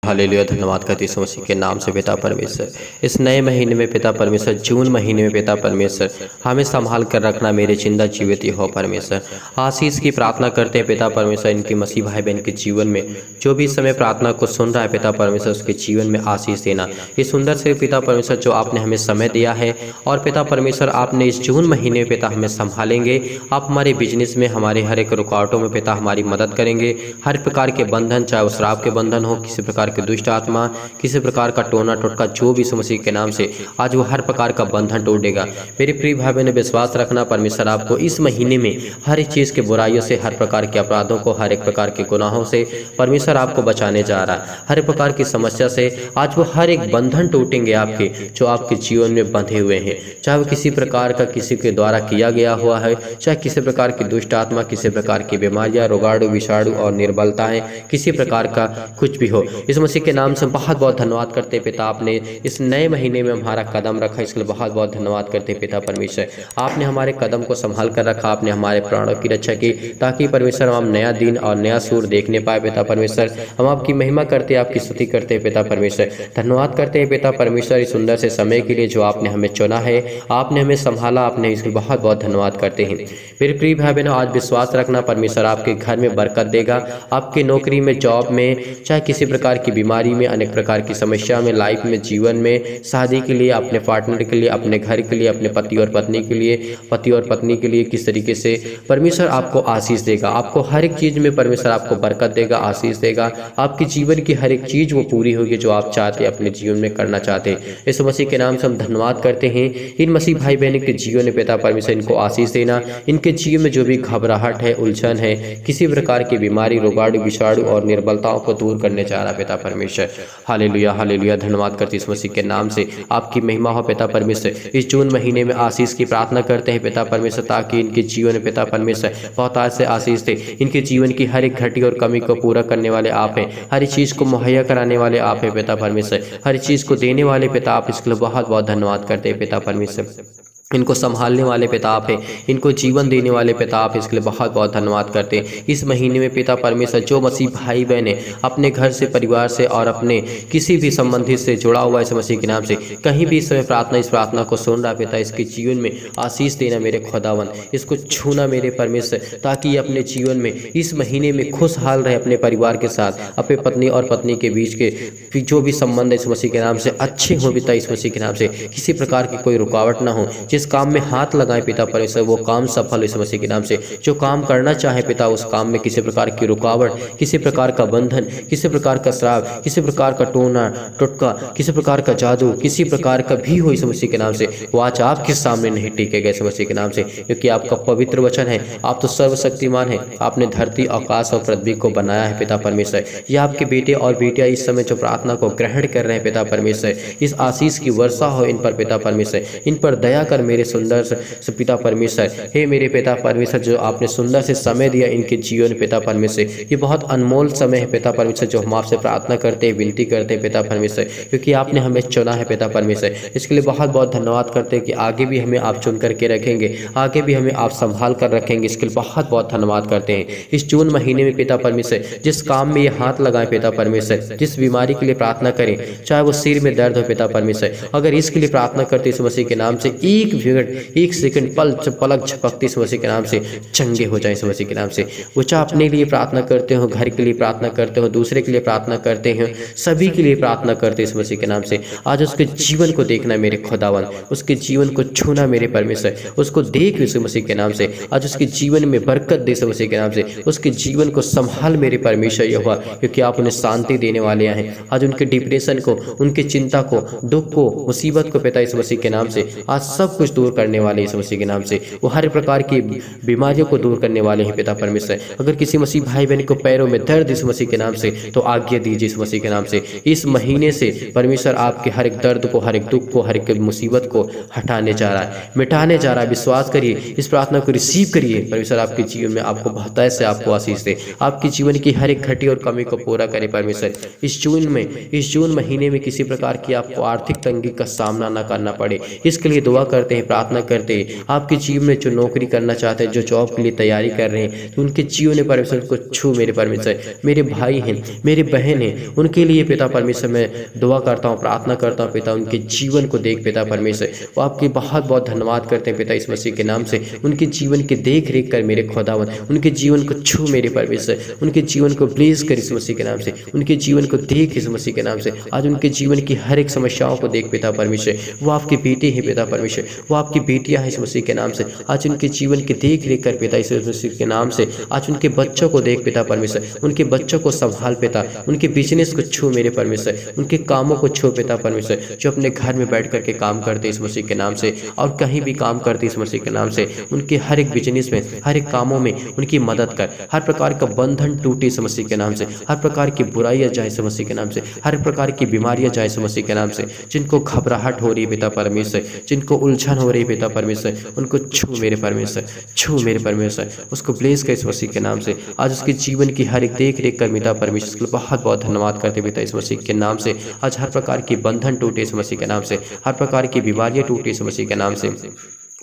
Hallelujah. धन्यवाद करते यीशु मसीह के नाम से पिता परमेश्वर, इस नए महीने में पिता परमेश्वर, जून महीने में पिता परमेश्वर हमें संभाल कर रखना मेरे जिंदा जीवित हो परमेश्वर। आशीष की प्रार्थना करते हैं पिता परमेश्वर, इनके मसीह भाई बहन के जीवन में जो भी इस समय प्रार्थना को सुन रहा है पिता परमेश्वर, उसके जीवन में आशीष देना। ये सुंदर से पिता परमेश्वर जो आपने हमें समय दिया है और पिता परमेश्वर आपने इस जून महीने में पिता हमें संभालेंगे। आप हमारे बिजनेस में, हमारे हर एक रुकावटों में पिता हमारी मदद करेंगे। हर प्रकार के बंधन, चाहे वो श्राप के बंधन हो, किसी प्रकार के दुष्ट आत्मा, किसी प्रकार का टोना टोटका, जो भी यीशु मसीह के नाम से आज वो हर प्रकार का बंधन टूटेगा। मेरे प्रिय भाई बहन, विश्वास रखना परमेश्वर आपको इस महीने में हर एक चीज़ के बुराइयों से, हर प्रकार के अपराधों को, हर एक प्रकार के गुनाहों से परमेश्वर आपको बचाने जा रहा है। हर प्रकार की समस्या से आज वो हर एक बंधन टूटेंगे आपके, जो आपके जीवन में बंधे हुए हैं, चाहे वो किसी प्रकार का किसी के द्वारा किया गया हुआ है, चाहे किसी प्रकार की दुष्ट आत्मा, किसी प्रकार की बीमारियां, रोगाणु, विषाणु और निर्बलताएं, किसी प्रकार का कुछ भी हो। इस मसीह के नाम से बहुत बहुत धन्यवाद करते हैं पिता, आपने इस नए महीने में हमारा कदम रखा, इसके लिए बहुत बहुत धन्यवाद करते हैं पिता परमेश्वर। आपने हमारे कदम को संभाल कर रखा, आपने हमारे प्राणों की रक्षा की, ताकि परमेश्वर हम नया दिन और नया सूर देखने पाए पिता परमेश्वर। हम आपकी महिमा करते हैं, आपकी स्तुति करते हैं पिता परमेश्वर। धन्यवाद करते हैं पिता परमेश्वर इस सुंदर से समय के लिए जो आपने हमें चुना है, आपने हमें संभाला, आपने इसके बहुत बहुत धन्यवाद करते हैं। मेरे प्रिय भाई बहनों, आज विश्वास रखना परमेश्वर आपके घर में बरकत देगा, आपके नौकरी में, जॉब में, चाहे किसी प्रकार की बीमारी में, अनेक प्रकार की समस्या में, लाइफ में, जीवन में, शादी के लिए, अपने पार्टनर के लिए, अपने घर के लिए, अपने पति और पत्नी के लिए, पति और पत्नी के लिए, किस तरीके से परमेश्वर आपको आशीष देगा। आपको हर एक चीज़ में परमेश्वर आपको बरकत देगा, आशीष देगा। आपकी जीवन की हर एक चीज़ वो पूरी होगी जो आप चाहते हैं, अपने जीवन में करना चाहते हैं। इस मसीह के नाम से हम धन्यवाद करते हैं। इन मसीह भाई बहन के जीवन में पिता परमेश्वर इनको आशीष देना, इनके जीवन में जो भी घबराहट है, उलझन है, किसी प्रकार की बीमारी, रोगाणु, विषाणु और निर्बलताओं को दूर करने जा रहा पिता परमेश्वर। Hallelujah hallelujah. धन्यवाद करते इस मसीह के नाम से, आपकी महिमा हो पिता परमेश्वर। इस जून महीने में आशीष की प्रार्थना करते हैं पिता परमेश्वर, ताकि इनके जीवन में पिता परमेश्वर बहुत से आशीष दे। इनके जीवन की हर एक घटी और कमी को पूरा करने वाले आप हैं, हर चीज़ को मुहैया कराने वाले आप हैं पिता परमेश्वर, हर चीज़ को देने वाले पिता आप। इसके लिए बहुत बहुत धन्यवाद करते हैं पिता परमेश्वर। इनको संभालने वाले पिता आप हैं, इनको जीवन देने वाले पिता आप, इसके लिए बहुत बहुत धन्यवाद करते हैं। इस महीने में पिता परमेश्वर जो मसीह भाई बहन अपने घर से, परिवार से और अपने किसी भी संबंधी से जुड़ा हुआ है इस मसीह के नाम से, कहीं भी इस समय प्रार्थना, इस प्रार्थना को सुन रहा पिता, इसके जीवन में आशीष देना मेरे खुदावन, इसको छूना मेरे परमेश्वर, ताकि ये अपने जीवन में इस महीने में खुशहाल रहे, अपने परिवार के साथ, अपने पत्नी और पत्नी के बीच के जो भी संबंध है इस मसीह के नाम से अच्छे हो पिता, इस मसीह के नाम से किसी प्रकार की कोई रुकावट ना हो। जिस काम में हाथ लगाए पिता परमेश्वर वो काम सफल इस मसीह के नाम से। जो काम करना चाहे पिता, उस काम में किसी प्रकार की रुकावट, किसी प्रकार का बंधन, किसी प्रकार का श्राप, किसी प्रकार का टोना टोटका, किसी प्रकार का जादू, किसी प्रकार का भी हो इस मसीह के नाम से, वो आज आपके सामने नहीं टिकेगा इस मसीह के नाम से, क्योंकि आपका पवित्र वचन है। आप तो सर्वशक्तिमान है, आपने धरती, आकाश और पृथ्वी को बनाया है पिता परमेश्वर। ये आपके बेटे और बेटियां इस समय जो प्रार्थना को ग्रहण कर रहे हैं पिता परमेश्वर, इस आशीष की वर्षा हो इन पर पिता परमेश्वर, इन पर दया कर मेरे सुंदर से पिता परमेश्वर। हे मेरे पिता परमेश्वर, जो आपने सुंदर से समय दिया इनके जीवन पिता परमेश्वर, ये बहुत अनमोल समय है पिता परमेश्वर, जो हम आपसे प्रार्थना करते हैं, विनती करते हैं पिता परमेश्वर, क्योंकि आपने हमें चुना है पिता परमेश्वर। इसके लिए बहुत बहुत धन्यवाद करते हैं कि आगे भी हमें आप चुन करके रखेंगे, आगे भी हमें आप संभाल कर रखेंगे। इसके लिए बहुत बहुत धन्यवाद करते हैं। इस जून महीने में पिता परमेश्वर जिस काम में ये हाथ लगाए पिता परमेश्वर, जिस बीमारी के लिए प्रार्थना करें, चाहे वो सिर में दर्द हो पिता परमेश्वर, अगर इसके लिए प्रार्थना करते इस मसीह के नाम से, एक सेकंड पलक झपकते इस मसीह के नाम से चंगे हो जाए इस मसीह के नाम से। वो चाहे अपने लिए प्रार्थना करते हो, घर के लिए प्रार्थना करते हो, दूसरे के लिए प्रार्थना करते हैं, सभी के लिए प्रार्थना करते इस मसीह के नाम से। आज उसके जीवन को देखना मेरे खुदावन, उसके जीवन को छूना मेरे परमेश्वर, उसको देख इस मसीह के नाम से। आज उसके जीवन में बरकत दे इस मसीह के नाम से, उसके जीवन को संभाल मेरे परमेश्वर यहोवा, क्योंकि आप उन्हें शांति देने वाले हैं। आज उनके डिप्रेशन को, उनके चिंता को, दुख को, मुसीबत को पिता इस मसीह के नाम से आज सब कुछ दूर करने वाले इस मसीह के नाम से। वो हर प्रकार की बीमारियों को दूर करने वाले हैं पिता परमेश्वर। अगर किसी मसीह भाई बहन को पैरों में दर्द इस मसीह के नाम से, तो आज्ञा दीजिए इस मसीह के नाम से। इस महीने से परमेश्वर आपके हर एक दर्द को, हर एक दुख को, हर एक मुसीबत को हटाने जा रहा है, मिटाने जा रहा है। विश्वास करिए, इस प्रार्थना को रिसीव करिए। परमेश्वर आपके जीवन में आपको बहुत से आपको आशीष दे, आपके जीवन की हर एक घटी और कमी को पूरा करे परमेश्वर। इस जून महीने में किसी प्रकार की आपको आर्थिक तंगी का सामना न करना पड़े, इसके लिए दुआ करते हैं, प्रार्थना करते हैं, आपके जीवन में जो नौकरी करना चाहते हैं, जो जॉब के लिए तैयारी कर रहे हैं, तो उनके जीवन में परमेश्वर को छू मेरे परमेश्वर। मेरे भाई हैं, मेरे बहन हैं, उनके लिए पिता परमेश्वर मैं दुआ करता हूँ, प्रार्थना करता हूँ पिता, उनके जीवन को देख पिता परमेश्वर। वो आपके बहुत बहुत धन्यवाद करते हैं पिता इस मसीह के नाम से। उनके जीवन के देख रेख कर मेरे खुदावन, उनके जीवन को छू मेरे परमेश्वर, उनके जीवन को ब्लेस कर इस मसीह के नाम से, उनके जीवन को देख इस मसीह के नाम से। आज उनके जीवन की हर एक समस्याओं को देख पिता परमेश्वर। वो आपके बेटे हैं पिता परमेश्वर, वो आपकी बेटियां हैं इस मसीह के नाम से। आज उनके जीवन की देख रेख कर पिता इस मसीह के नाम से। आज उनके बच्चों को देख पिता परमेश्वर, उनके बच्चों को संभाल पिता, उनके बिजनेस को छू मेरे परमेश्वर, उनके कामों को छू पिता परमेश्वर, जो अपने घर में बैठ करके काम करते इस मसीह के नाम से और कहीं भी काम करते इस मसीह के नाम से। उनके हर एक बिजनेस में, हर एक कामों में उनकी मदद कर। हर प्रकार का बंधन टूटे इस मसीह के नाम से, हर प्रकार की बुराइयां जाए इस मसीह के नाम से, हर प्रकार की बीमारियां जाए इस मसीह के नाम से। जिनको घबराहट हो रही है पिता परमेश्वर, जिनको उलझन हो रही है पिता परमेश्वर, उनको छू मेरे परमेश्वर, छू मेरे परमेश्वर, उसको ब्लेस कर इस मसीह के नाम से। आज उसके जीवन की हर एक देख रेख कर पिता परमेश्वर, इसके लिए बहुत बहुत धन्यवाद करते पिता इस मसीह के नाम से। आज हर प्रकार की बंधन टूटे इस मसीह के नाम से, हर प्रकार की बीमारियां टूटे इस मसीह के नाम से,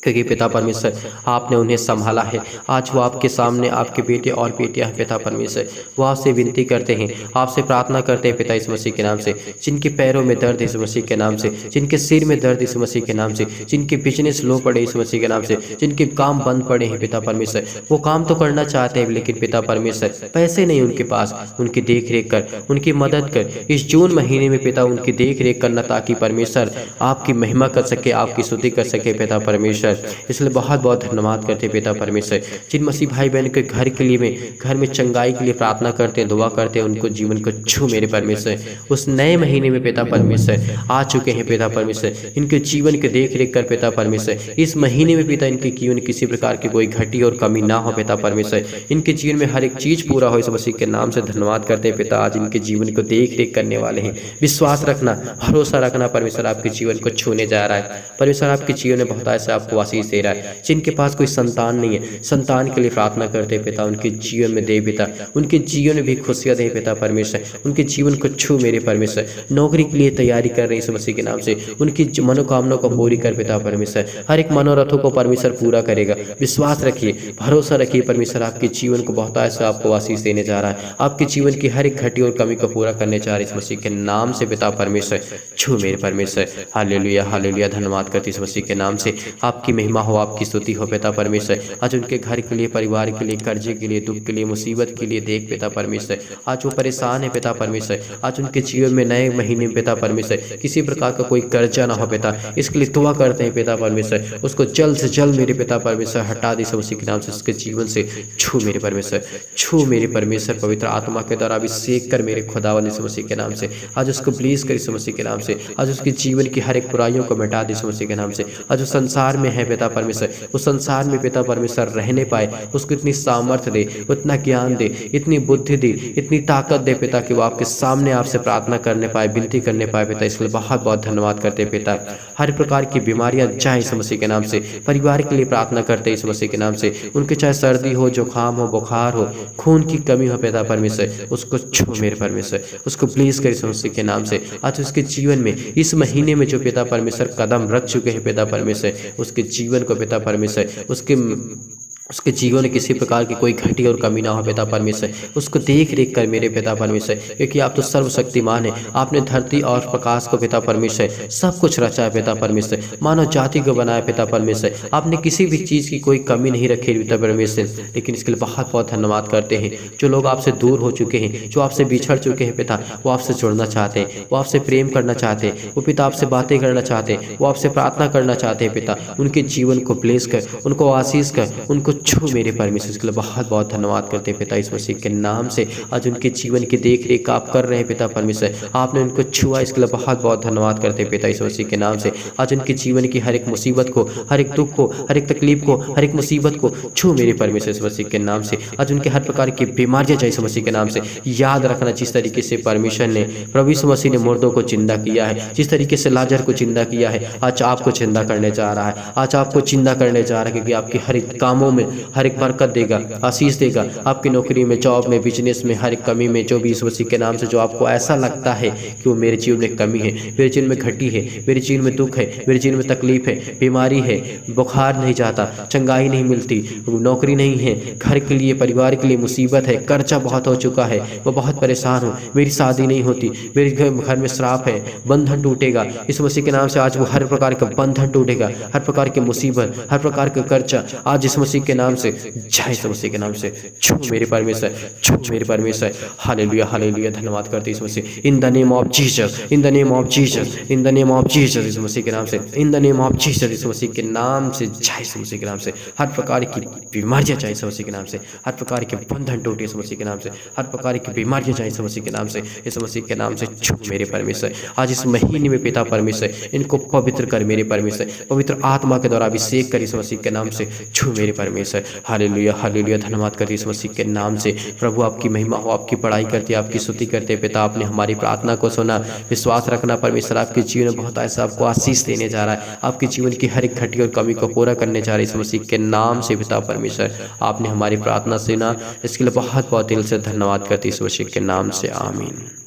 क्योंकि पिता परमेश्वर आपने उन्हें संभाला है। आज वो आपके सामने आपके बेटे और बेटियां हैं पिता परमेश्वर। वो आपसे विनती करते हैं, आपसे प्रार्थना करते हैं पिता इस मसीह के नाम से। जिनके पैरों में दर्द है इस मसीह के नाम से, जिनके सिर में दर्द इस मसीह के नाम से, जिनके बिजनेस लो पड़े इस मसीह के नाम से, जिनके काम बंद पड़े हैं पिता परमेश्वर। वो काम तो करना चाहते हैं लेकिन पिता परमेश्वर पैसे नहीं उनके पास, उनकी देख रेख कर, उनकी मदद कर। इस जून महीने में पिता उनकी देख रेख करना, ताकि परमेश्वर आपकी महिमा कर सके, आपकी स्तुति कर सके पिता परमेश्वर। इसलिए बहुत बहुत धन्यवाद करते पिता परमेश्वर। जिन मसीह भाई बहन के घर के लिए में, घर में चंगाई के लिए प्रार्थना करते हैं, दुआ करते हैं, उनको जीवन को छू मेरे परमेश्वर। उस नए महीने में पिता परमेश्वर आ चुके हैं पिता परमेश्वर, इनके जीवन के देख रेख कर पिता परमेश्वर। इस महीने में पिता इनके जीवन किसी प्रकार की कोई घटी और कमी ना हो पिता परमेश्वर। इनके जीवन में हर एक चीज पूरा हो इस मसीह के नाम से धन्यवाद करते हैं पिता। आज इनके जीवन को देख रेख करने वाले हैं। विश्वास रखना, भरोसा रखना, परमेश्वर आपके जीवन को छूने जा रहा है। परमेश्वर आपके जीवन में बहुत ऐसे आपको आशीष दे रहा है। जिनके पास कोई संतान नहीं है, संतान के लिए प्रार्थना करते पिता, उनके जीवन में दे पिता, उनके जीवन में भी खुशियां दे पिता परमेश्वर। उनके जीवन को छू मेरे परमेश्वर। नौकरी के लिए तैयारी कर रहे हैं इस मसीह के नाम से, उनकी मनोकामनाओं को पूरी कर पिता परमेश्वर। हर एक मनोरथों को परमेश्वर पूरा करेगा। विश्वास रखिए, भरोसा रखिए, परमेश्वर आपके जीवन को बहुत ऐसा आपको आशीष देने जा रहा है। आपके जीवन की हर एक घटी और कमी को पूरा करने जा रहे हैं इस मसीह के नाम से पिता परमेश्वर। छू मेरे परमेश्वर। हालेलुया हालेलुया, धन्यवाद करते इस मसीह के नाम से। आपकी महिमा हो, आपकी स्तुति हो पिता परमेश्वर। आज उनके घर के लिए, परिवार के लिए, कर्जे के लिए, दुख के लिए, मुसीबत के लिए देख पिता परमेश्वर। आज वो परेशान है पिता परमेश्वर। आज उनके जीवन में नए महीने में पिता परमेश्वर किसी प्रकार का कोई कर्जा ना हो पिता, इसके लिए दुआ करते हैं पिता परमेश्वर। उसको जल्द से जल्द मेरे पिता परमेश्वर हटा दे मसीह के नाम से। उसके जीवन से छू मेरे परमेश्वर, छू मेरे परमेश्वर। पवित्र आत्मा के द्वारा अभिषेक कर मेरे खुदावन इस मसीह के नाम से। आज उसको ब्लेस कर इस मसीह के नाम से। आज उसके जीवन की हर एक बुराइयों को मिटा दे इस मसीह के नाम से। आज वो संसार में है पिता परमेश्वर, उस संसार में पिता परमेश्वर रहने पाए, उसको इतनी सामर्थ्य दे, उतना ज्ञान दे, इतनी बुद्धि दे, इतनी ताकत दे पिता, कि वो आपके सामने आपसे प्रार्थना करने पाए, विनती करने पाए पिता। इसलिए बहुत बहुत धन्यवाद करते पिता। हर प्रकार की बीमारियां जाए इस मसीह के नाम से। परिवार के लिए प्रार्थना करते इस मसीह के नाम से। उनके चाहे सर्दी हो, जुकाम हो, बुखार हो, खून की कमी हो पिता परमेश्वर, उसको छू मेरे परमेश्वर। उसको ब्लेस कर इस मसीह के नाम से। आज उसके जीवन में इस महीने में जो पिता परमेश्वर कदम रख चुके हैं पिता परमेश्वर, उसके जीवन को पिता परमेश्वर, उसके जीवन में किसी प्रकार की कोई घटी और कमी ना हो पिता परमेश्वर। उसको देख रेख कर मेरे पिता परमेश्वर, क्योंकि आप तो सर्वशक्तिमान है। आपने धरती और प्रकाश को पिता परमेश्वर सब कुछ रचा है पिता परमेश्वर। मानव जाति को बनाया पिता परमेश्वर। आपने किसी भी चीज़ की कोई कमी नहीं रखी पिता परमेश्वर। लेकिन इसके लिए बहुत बहुत धन्यवाद करते हैं। जो लोग आपसे दूर हो चुके हैं, जो आपसे बिछड़ चुके हैं पिता, वो आपसे जुड़ना चाहते हैं, वो आपसे प्रेम करना चाहते हैं, वो पिता आपसे बातें करना चाहते हैं, वो आपसे प्रार्थना करना चाहते हैं पिता। उनके जीवन को ब्लेस कर, उनको आशीष कर, उनको छू मेरे परमेश्वर। इसके लिए बहुत बहुत धन्यवाद करते हैं पिता इस मसीह के नाम से। आज उनके जीवन की देख रेख आप कर रहे हैं पिता परमेश्वर। आपने उनको छुआ, इसके लिए बहुत बहुत धन्यवाद करते हैं पिता इस मसीह के नाम से। आज उनके जीवन की हर एक मुसीबत को, हर एक दुख को, हर एक तकलीफ को, हर एक मुसीबत को छू मेरे परमेश्वर इस मसीह के नाम से। आज उनके हर प्रकार की बीमारियां जाए इस मसीह के नाम से। याद रखना, जिस तरीके से परमेश्वर ने, प्रभु यीशु मसीह ने मुर्दों को जिंदा किया है, जिस तरीके से लाजर को जिंदा किया है, आज आपको जिंदा करने जा रहा है। आज आपको जिंदा करने जा रहा है, क्योंकि आपके हर एक कामों में, में हर एक बरकत देगा, आशीष देगा। आपकी नौकरी में, जॉब में, बिजनेस में, हर एक कमी में जो भी यीशु मसीह के नाम से जो आपको ऐसा लगता है कि वो मेरे जीवन में कमी है, मेरे जीवन में घटी है, मेरे जीवन में दुख है, मेरे जीवन में तकलीफ है, बीमारी है, बुखार नहीं जाता, चंगाई नहीं मिलती, नौकरी नहीं है, घर के लिए, परिवार के लिए मुसीबत है, कर्जा बहुत हो चुका है, मैं बहुत परेशान हूँ, मेरी शादी नहीं होती, मेरे घर में श्राप है, बंधन टूटेगा। यीशु मसीह के नाम से आज वो हर प्रकार का बंधन टूटेगा, हर प्रकार की मुसीबत, हर प्रकार का कर्जा आज यीशु मसीह के नाम से, जय यीशु मसीह के नाम से छू मेरे परमेश्वर, छू मेरे परमेश्वर। हालेलुया, हालेलुया, धन्यवाद करते यीशु मसीह। In the name of Jesus, in the name of Jesus, in the name of Jesus, यीशु मसीह के नाम से, in the name of Jesus, यीशु मसीह के नाम से, जय यीशु मसीह के नाम से। हर प्रकार की बीमारियां जाए यीशु मसीह के नाम से, हर प्रकार के बंधन टूटे यीशु मसीह के नाम से, हर प्रकार की बीमारियां जाए यीशु मसीह के नाम से, यीशु मसीह के नाम से छू मेरे परमेश्वर। आज इस महीने में पिता परमेश्वर इनको पवित्र कर मेरे परमेश्वर, पवित्र आत्मा के द्वारा अभिषेक कर यीशु मसीह के नाम से छू मेरे परमेश्वर। हालेलुया, हालेलुया, धन्यवाद करते यीशु मसीह के नाम से। प्रभु आपकी महिमा हो, आपकी पढ़ाई करते, आपकी स्तुति करते। पिता आपने हमारी प्रार्थना को सुना, विश्वास रखना परमेश्वर आपके जीवन में बहुत ऐसा आपको आशीष देने जा रहा है, आपके जीवन की हर एक घटी और कमी को पूरा करने जा रहा है यीशु मसीह के नाम से। पिता परमेश्वर आपने हमारी प्रार्थना सुना, इसके लिए बहुत बहुत दिल से धन्यवाद करते यीशु मसीह के नाम से, आमीन।